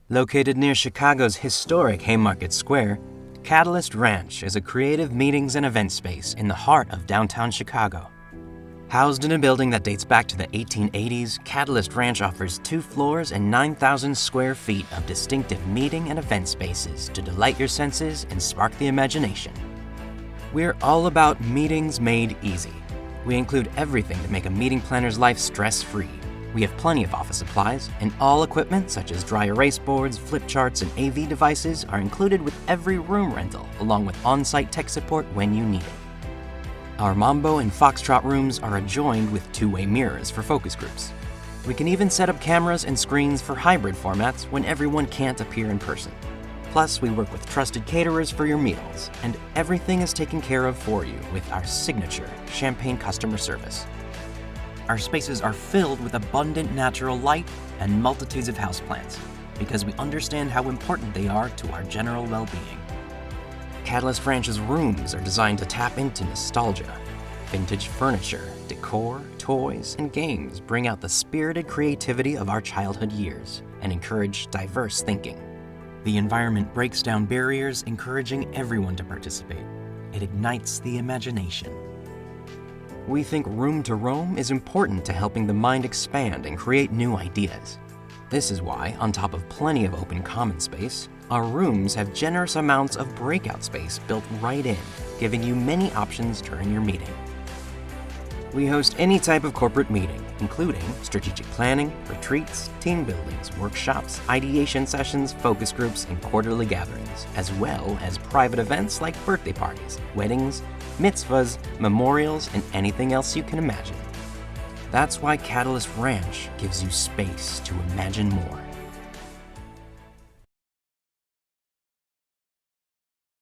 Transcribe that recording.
Located near Chicago's historic Haymarket Square, Catalyst Ranch is a creative meetings and event space in the heart of downtown Chicago. Housed in a building that dates back to the 1880s, Catalyst Ranch offers 2 floors and 9,000 square feet of distinctive meeting and event spaces to delight your senses and spark the imagination. We're all about meetings made easy. We include everything to make a meeting planner's life stress-free. We have plenty of office supplies, and all equipment such as dry erase boards, flip charts, and AV devices are included with every room rental, along with on-site tech support when you need it. Our Mambo and Foxtrot rooms are adjoined with 2-way mirrors for focus groups. We can even set up cameras and screens for hybrid formats when everyone can't appear in person. Plus, we work with trusted caterers for your meals, and everything is taken care of for you with our signature champagne customer service. Our spaces are filled with abundant natural light and multitudes of houseplants, because we understand how important they are to our general well-being. Catalyst Ranch's rooms are designed to tap into nostalgia. Vintage furniture, decor, toys, and games bring out the spirited creativity of our childhood years and encourage diverse thinking. The environment breaks down barriers, encouraging everyone to participate. It ignites the imagination. We think room to roam is important to helping the mind expand and create new ideas. This is why, on top of plenty of open common space, our rooms have generous amounts of breakout space built right in, giving you many options during your meeting. We host any type of corporate meeting, including strategic planning, retreats, team buildings, workshops, ideation sessions, focus groups, and quarterly gatherings, as well as private events like birthday parties, weddings, mitzvahs, memorials, and anything else you can imagine. That's why Catalyst Ranch gives you space to imagine more.